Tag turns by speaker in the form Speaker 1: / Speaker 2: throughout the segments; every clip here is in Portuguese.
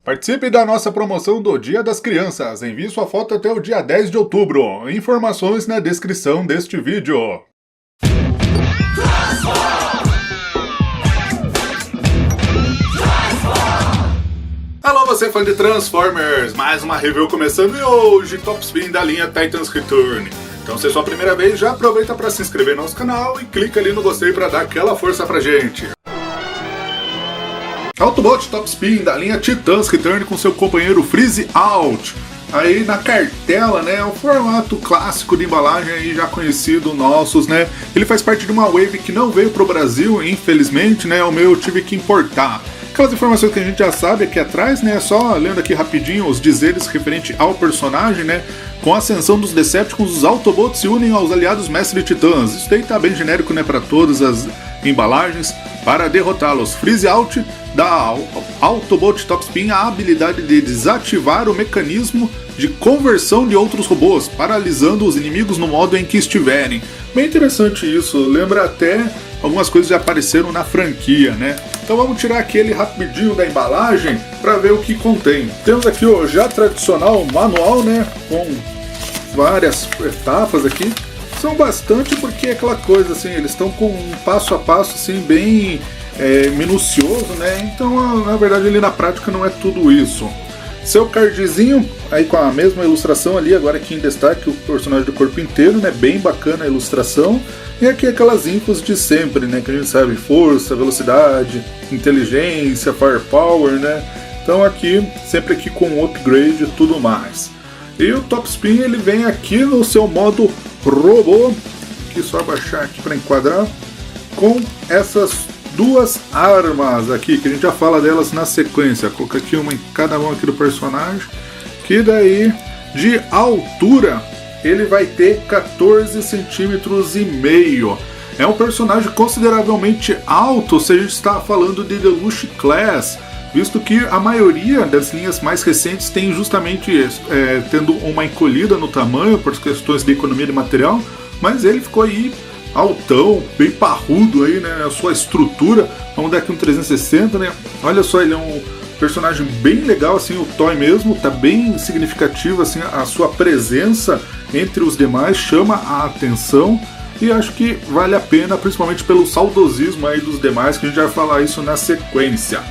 Speaker 1: Participe da nossa promoção do Dia das Crianças. Envie sua foto até o dia 10 de outubro. Informações na descrição deste vídeo. Alô, você fã de Transformers! Mais uma review começando e hoje Top Spin da linha Titans Return. Então, se é sua primeira vez, já aproveita para se inscrever no nosso canal e clica ali no gostei para dar aquela força pra gente. Autobot Top Spin da linha Titans Return com seu companheiro Freeze Out. Aí na cartela, né, o formato clássico de embalagem aí já conhecido nossos, né. Ele faz parte de uma wave que não veio pro Brasil, infelizmente, né, o meu eu tive que importar. Aquelas informações que a gente já sabe aqui atrás, né, só lendo aqui rapidinho os dizeres referente ao personagem, né. Com a ascensão dos Decepticons, os Autobots se unem aos aliados Mestre Titãs. Isso daí tá bem genérico, né, para todas as embalagens. Para derrotá-los, Freeze Out dá ao Autobot Top Spin a habilidade de desativar o mecanismo de conversão de outros robôs, paralisando os inimigos no modo em que estiverem. Bem interessante isso, lembra até algumas coisas que já apareceram na franquia, né? Então vamos tirar aquele rapidinho da embalagem para ver o que contém. Temos aqui o já tradicional manual, né, com várias etapas aqui. São bastante porque é aquela coisa assim, eles estão com um passo a passo assim bem minucioso, né? Então na verdade ali na prática não é tudo isso. Seu cardzinho aí com a mesma ilustração ali, agora aqui em destaque o personagem do corpo inteiro, né? Bem bacana a ilustração. E aqui aquelas infos de sempre, né? Que a gente sabe, força, velocidade, inteligência, firepower, né? Então aqui, sempre aqui com upgrade e tudo mais. E o Top Spin ele vem aqui no seu modo robô, aqui só abaixar aqui para enquadrar, com essas duas armas aqui, que a gente já fala delas na sequência. Vou colocar aqui uma em cada mão aqui do personagem, que daí de altura ele vai ter 14 centímetros e meio. É um personagem consideravelmente alto se a gente está falando de Deluxe Class, visto que a maioria das linhas mais recentes tem justamente tendo uma encolhida no tamanho por questões de economia de material, mas ele ficou aí altão, bem parrudo aí, né, a sua estrutura. Vamos dar aqui um 360, né, olha só, ele é um personagem bem legal, assim, o toy mesmo, tá bem significativo, assim, a sua presença entre os demais chama a atenção e acho que vale a pena, principalmente pelo saudosismo aí dos demais, que a gente vai falar isso na sequência.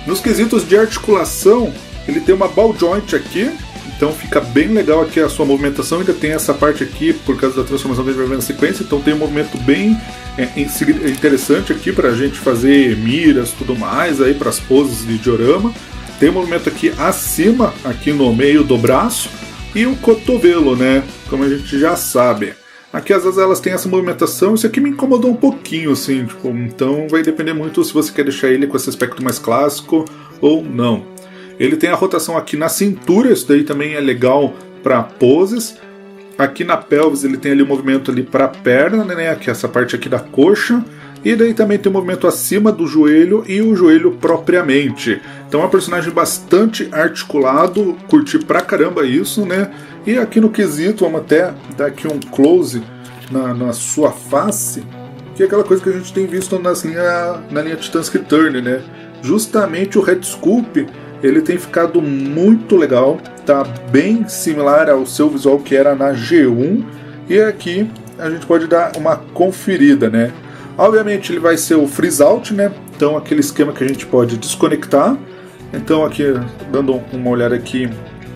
Speaker 1: Nos quesitos de articulação, ele tem uma ball joint aqui, então fica bem legal aqui a sua movimentação. Ainda tem essa parte aqui, por causa da transformação que a gente vai ver na sequência, então tem um movimento bem interessante aqui para a gente fazer miras e tudo mais, aí para as poses de diorama. Tem um movimento aqui acima, aqui no meio do braço, e o cotovelo, né, como a gente já sabe. Aqui as asas elas têm essa movimentação, isso aqui me incomodou um pouquinho, assim, tipo, então vai depender muito se você quer deixar ele com esse aspecto mais clássico ou não. Ele tem a rotação aqui na cintura, isso daí também é legal para poses. Aqui na pelvis ele tem ali o movimento ali para a perna, né, que é essa parte aqui da coxa. E daí também tem o movimento acima do joelho e o joelho propriamente. Então é um personagem bastante articulado, curti pra caramba isso, né? E aqui no quesito, vamos até dar aqui um close na sua face, que é aquela coisa que a gente tem visto na linha Titans Return, né? Justamente o Red Sculpt, ele tem ficado muito legal, tá bem similar ao seu visual que era na G1, e aqui a gente pode dar uma conferida, né? Obviamente ele vai ser o Freeze Out, né? Então aquele esquema que a gente pode desconectar. Então aqui, dando uma olhada aqui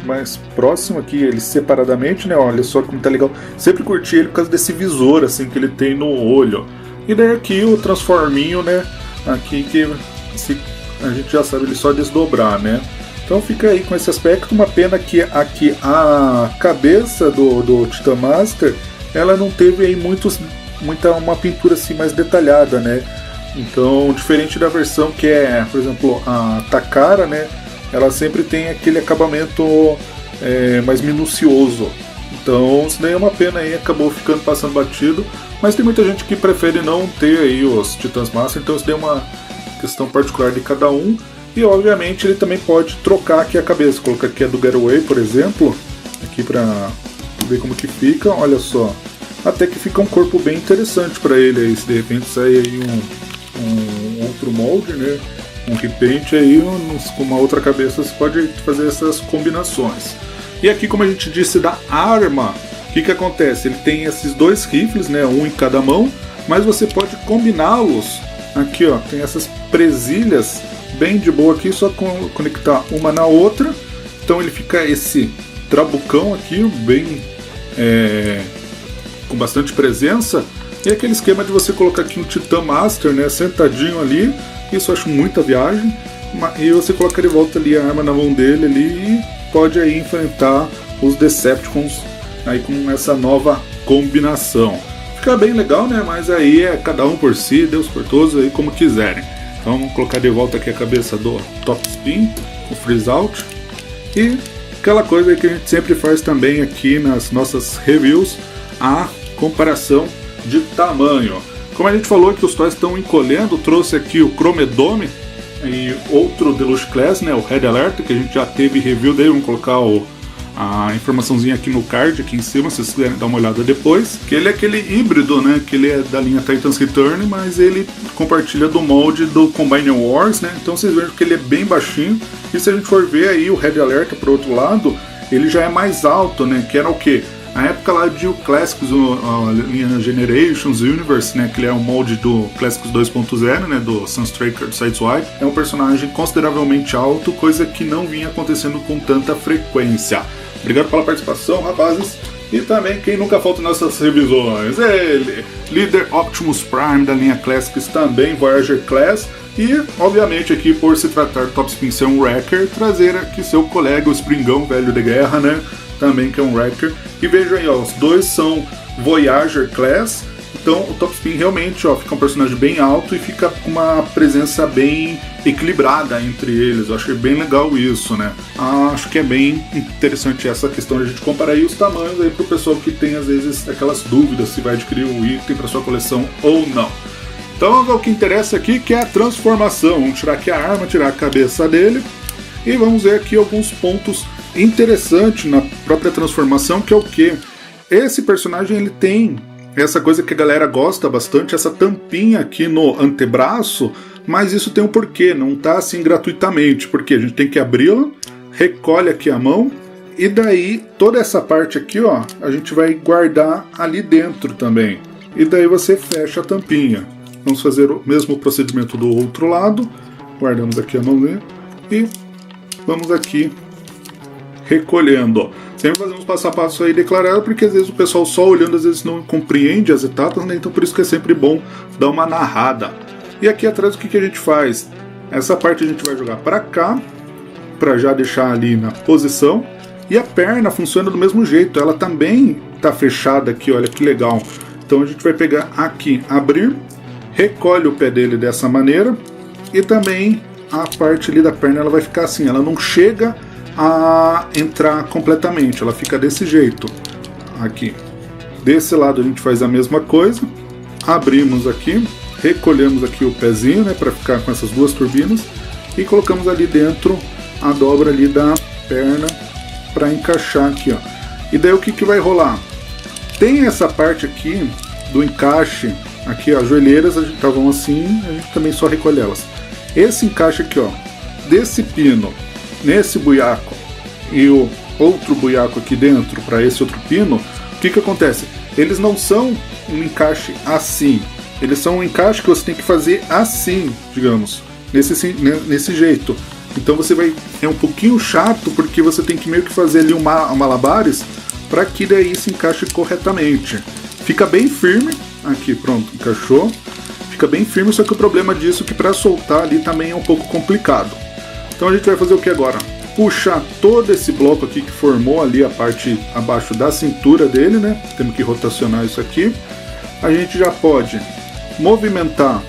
Speaker 1: mais próximo aqui, ele separadamente, né? Olha só como tá legal. Sempre curti ele por causa desse visor assim que ele tem no olho. E daí aqui o transforminho, né? Aqui que a gente já sabe ele só desdobrar, né? Então fica aí com esse aspecto. Uma pena que aqui a cabeça do Titan Master, ela não teve aí uma pintura assim mais detalhada, né? Então, diferente da versão que é, por exemplo, a Takara, né? Ela sempre tem aquele acabamento mais minucioso. Então, isso daí é uma pena aí, acabou ficando passando batido. Mas tem muita gente que prefere não ter aí os Titãs Master, então isso daí é uma questão particular de cada um. E obviamente ele também pode trocar aqui a cabeça, colocar aqui a do Getaway, por exemplo, aqui pra ver como que fica, olha só. Até que fica um corpo bem interessante para ele aí, se de repente sair aí um outro molde, né? um repaint aí, com uma outra cabeça você pode fazer essas combinações. E aqui, como a gente disse da arma, o que acontece? Ele tem esses dois rifles, né, um em cada mão, mas você pode combiná-los. Aqui ó, tem essas presilhas bem de boa aqui, só conectar uma na outra. Então ele fica esse trabucão aqui, bem com bastante presença. E aquele esquema de você colocar aqui um Titan Master, né, sentadinho ali. Isso eu acho muita viagem. E você coloca de volta ali a arma na mão dele ali e pode aí enfrentar os Decepticons aí com essa nova combinação. Fica bem legal, né? Mas aí é cada um por si, Deus por todos, aí como quiserem. Então vamos colocar de volta aqui a cabeça do Top Spin, o Freeze Out. E aquela coisa aí que a gente sempre faz também aqui nas nossas reviews, a comparação de tamanho. Como a gente falou que os toys estão encolhendo, trouxe aqui o Chromedome e outro Deluxe Class, né? O Red Alert, que a gente já teve review dele. Vamos colocar a informaçãozinha aqui no card, aqui em cima, se vocês quiserem dar uma olhada depois. Que ele é aquele híbrido, né? Que ele é da linha Titans Return, mas ele compartilha do molde do Combine Wars, né? Então vocês vejam que ele é bem baixinho. E se a gente for ver aí o Red Alert por outro lado, ele já é mais alto, né? Que era o quê? A época lá de o Classics, a linha Generations Universe, né? Que ele é o molde do Classics 2.0, né? Do Sunstriker do Sideswipe. É um personagem consideravelmente alto, coisa que não vinha acontecendo com tanta frequência. Obrigado pela participação, rapazes. E também quem nunca falta nessas revisões, ele, líder Optimus Prime da linha Classics, também Voyager Class. E, obviamente, aqui por se tratar do Top Spin ser um Wrecker, trazer aqui seu colega, o Springão velho de guerra, né? Também que é um Wrecker. E veja aí, ó, os dois são Voyager Class. Então o Top Spin realmente, ó, fica um personagem bem alto e fica com uma presença bem equilibrada entre eles. Eu achei bem legal isso, né? Acho que é bem interessante essa questão de a gente comparar aí os tamanhos aí pro pessoal que tem às vezes aquelas dúvidas se vai adquirir o item para sua coleção ou não. Então é o que interessa aqui, que é a transformação. Vamos tirar aqui a arma, tirar a cabeça dele e vamos ver aqui alguns pontos interessantes na própria transformação, que é o que? Esse personagem ele tem essa coisa que a galera gosta bastante, essa tampinha aqui no antebraço, mas isso tem um porquê, não tá assim gratuitamente, porque a gente tem que abri-la, recolhe aqui a mão, e daí toda essa parte aqui, ó, a gente vai guardar ali dentro também. E daí você fecha a tampinha. Vamos fazer o mesmo procedimento do outro lado, guardamos aqui a mão dele, e vamos aqui recolhendo. Sempre fazemos passo a passo aí declarado, porque às vezes o pessoal só olhando às vezes não compreende as etapas, né? Então por isso que é sempre bom dar uma narrada. E aqui atrás o que a gente faz? Essa parte a gente vai jogar para cá, para já deixar ali na posição. E a perna funciona do mesmo jeito, ela também está fechada aqui, olha que legal. Então a gente vai pegar aqui, abrir, recolhe o pé dele dessa maneira, e também a parte ali da perna ela vai ficar assim, ela não chega a entrar completamente, ela fica desse jeito aqui. Desse lado a gente faz a mesma coisa, abrimos aqui, recolhemos aqui o pezinho, né, para ficar com essas duas turbinas, e colocamos ali dentro a dobra ali da perna para encaixar aqui, ó. E daí o que vai rolar? Tem essa parte aqui do encaixe aqui, ó, as joelheiras a gente estavam assim, a gente também só recolhe elas. Esse encaixe aqui, ó, desse pino nesse buiaco e o outro buiaco aqui dentro para esse outro pino, o que acontece? Eles não são um encaixe assim, eles são um encaixe que você tem que fazer assim, digamos, nesse jeito. Então você vai, é um pouquinho chato porque você tem que meio que fazer ali um malabares para que daí se encaixe corretamente. Fica bem firme, aqui pronto, encaixou, fica bem firme, só que o problema disso é que para soltar ali também é um pouco complicado. Então a gente vai fazer o que agora? Puxar todo esse bloco aqui que formou ali a parte abaixo da cintura dele, né? Temos que rotacionar isso aqui. A gente já pode movimentar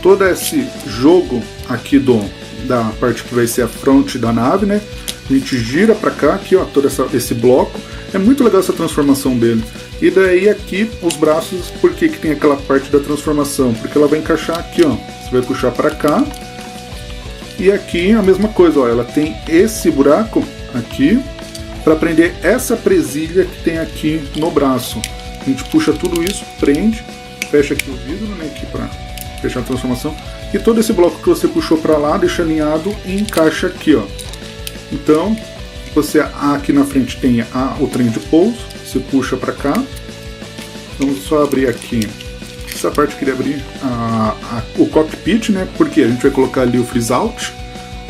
Speaker 1: todo esse jogo aqui da parte que vai ser a fronte da nave, né? A gente gira para cá, aqui, ó, todo esse bloco. É muito legal essa transformação dele. E daí aqui os braços, por que tem aquela parte da transformação? Porque ela vai encaixar aqui, ó. Você vai puxar para cá. E aqui a mesma coisa, ó, ela tem esse buraco aqui para prender essa presilha que tem aqui no braço. A gente puxa tudo isso, prende, fecha aqui o vidro, né, aqui para fechar a transformação, E todo esse bloco que você puxou para lá, deixa alinhado e encaixa aqui, ó. Então, você aqui na frente tem o trem de pouso, você puxa para cá. Vamos só abrir aqui. Essa parte eu queria abrir o cockpit, né? Porque a gente vai colocar ali o freeze out.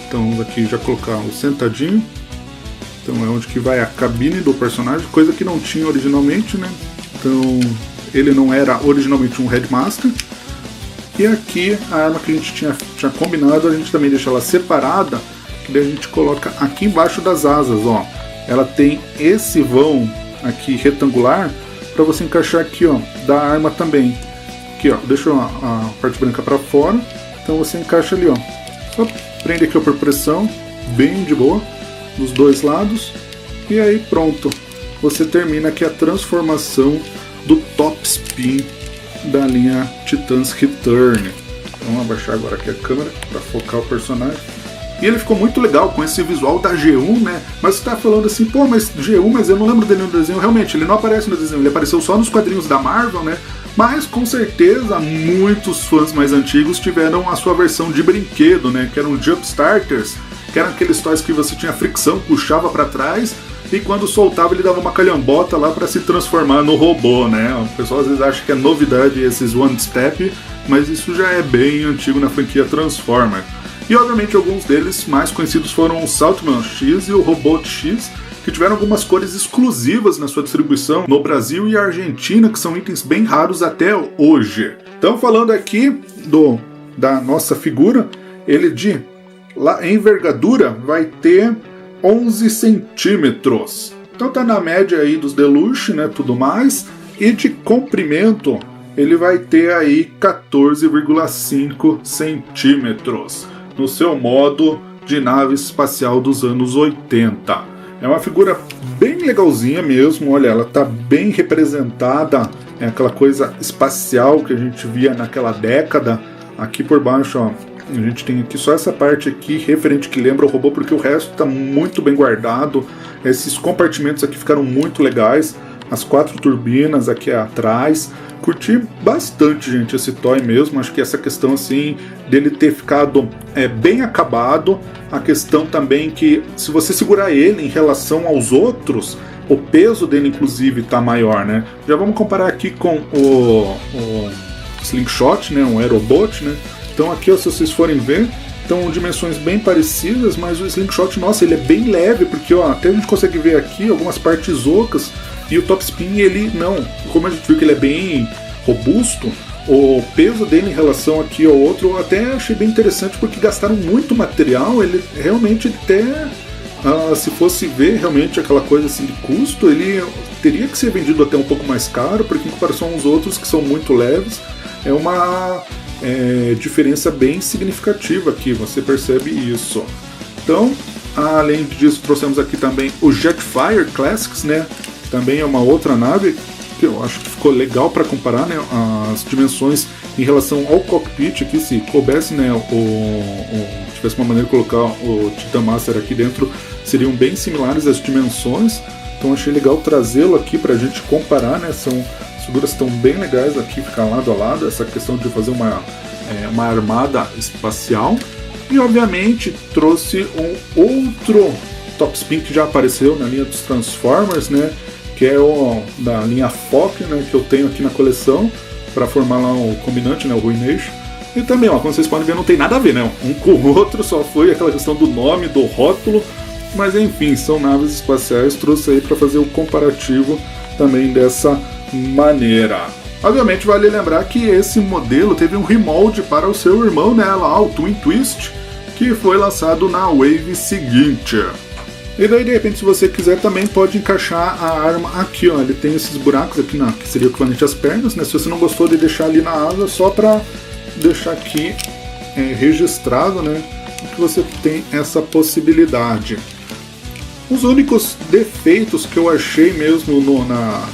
Speaker 1: Então vamos aqui já colocar o sentadinho. Então é onde que vai a cabine do personagem, coisa que não tinha originalmente, né? Então ele não era originalmente um Headmaster. E aqui a arma que a gente tinha combinado, a gente também deixa ela separada, que daí a gente coloca aqui embaixo das asas, ó. Ela tem esse vão aqui retangular para você encaixar aqui, ó, da arma também. Aqui, ó, deixa a parte branca para fora, então você encaixa ali, ó. Só prende aqui, ó, por pressão, bem de boa, dos dois lados, e aí pronto. Você termina aqui a transformação do top spin da linha Titans Return. Vamos abaixar agora aqui a câmera para focar o personagem. E ele ficou muito legal com esse visual da G1, né? Mas você tá falando assim, pô, mas G1, mas eu não lembro dele no desenho. Realmente, ele não aparece no desenho, ele apareceu só nos quadrinhos da Marvel, né? Mas com certeza muitos fãs mais antigos tiveram a sua versão de brinquedo, né? Que eram Jump Starters, que eram aqueles toys que você tinha fricção, puxava para trás e quando soltava ele dava uma calhambota lá para se transformar no robô, né? O pessoal às vezes acha que é novidade esses One Step, mas isso já é bem antigo na franquia Transformer. E obviamente alguns deles mais conhecidos foram o Saltman X e o Robot X, que tiveram algumas cores exclusivas na sua distribuição no Brasil e Argentina, que são itens bem raros até hoje. Então falando aqui da nossa figura, ele de envergadura vai ter 11 centímetros. Então tá na média aí dos Deluxe, né, tudo mais. E de comprimento ele vai ter aí 14,5 centímetros. No seu modo de nave espacial dos anos 80. É uma figura bem legalzinha mesmo, olha, ela tá bem representada, é aquela coisa espacial que a gente via naquela década. Aqui por baixo, ó, a gente tem aqui só essa parte aqui referente que lembra o robô, porque o resto tá muito bem guardado. Esses compartimentos aqui ficaram muito legais, as 4 turbinas aqui atrás. Curti bastante, gente, esse toy mesmo. Acho que essa questão assim dele ter ficado bem acabado, a questão também que se você segurar ele em relação aos outros, o peso dele inclusive tá maior, né? Já vamos comparar aqui com o Slingshot, né, um Aerobot, né? Então aqui, ó, se vocês forem ver, estão dimensões bem parecidas, mas o Slingshot, nossa, ele é bem leve, porque ó, até a gente consegue ver aqui algumas partes ocas. E o Top Spin, ele não, como a gente viu que ele é bem robusto, o peso dele em relação aqui ao outro eu até achei bem interessante, porque gastaram muito material. Ele realmente até, se fosse ver realmente aquela coisa assim de custo, ele teria que ser vendido até um pouco mais caro, porque em comparação aos outros que são muito leves, é uma diferença bem significativa aqui, você percebe isso. Então, além disso, trouxemos aqui também o Jetfire Classics, né? Também é uma outra nave que eu acho que ficou legal para comparar, né, as dimensões em relação ao cockpit aqui. Se coubesse, né, tivesse uma maneira de colocar o Titan Master aqui dentro, seriam bem similares as dimensões. Então achei legal trazê-lo aqui para a gente comparar, né? As figuras estão bem legais aqui, ficar lado a lado, essa questão de fazer uma armada espacial. E obviamente trouxe um outro Top Spin que já apareceu na linha dos Transformers, né? Que é o da linha Fokker, né, que eu tenho aqui na coleção para formar lá o combinante, né, o Ruination. E também, ó, como vocês podem ver, não tem nada a ver, né? Um com o outro, só foi aquela questão do nome, do rótulo. Mas enfim, são naves espaciais, trouxe aí para fazer o comparativo também dessa maneira. Obviamente vale lembrar que esse modelo teve um remold para o seu irmão, né, lá, o Twin Twist, que foi lançado na wave seguinte. E daí, de repente, se você quiser, também pode encaixar a arma aqui, ó. Ele tem esses buracos aqui, que seria o equivalente às pernas, né? Se você não gostou de deixar ali na asa, só para deixar aqui registrado, né? Que você tem essa possibilidade. Os únicos defeitos que eu achei mesmo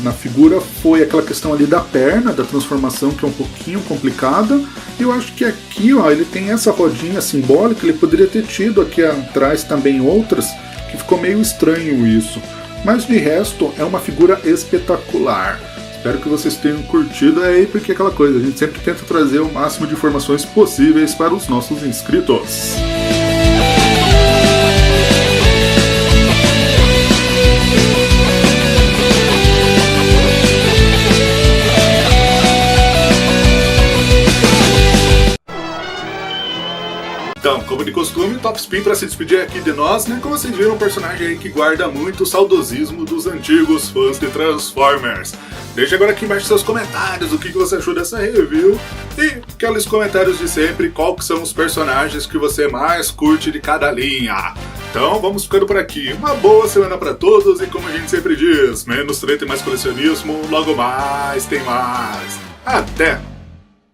Speaker 1: na figura foi aquela questão ali da perna, da transformação, que é um pouquinho complicada. E eu acho que aqui, ó, ele tem essa rodinha simbólica, ele poderia ter tido aqui atrás também outras, que ficou meio estranho isso. Mas de resto é uma figura espetacular. Espero que vocês tenham curtido aí, porque é aquela coisa, a gente sempre tenta trazer o máximo de informações possíveis para os nossos inscritos. Então, como de costume, Top Spin para se despedir aqui de nós, né? Como vocês viram, um personagem aí que guarda muito o saudosismo dos antigos fãs de Transformers. Deixe agora aqui embaixo seus comentários, o que você achou dessa review e aqueles comentários de sempre, qual que são os personagens que você mais curte de cada linha. Então, vamos ficando por aqui. Uma boa semana para todos e como a gente sempre diz, menos treta e mais colecionismo, logo mais tem mais. Até!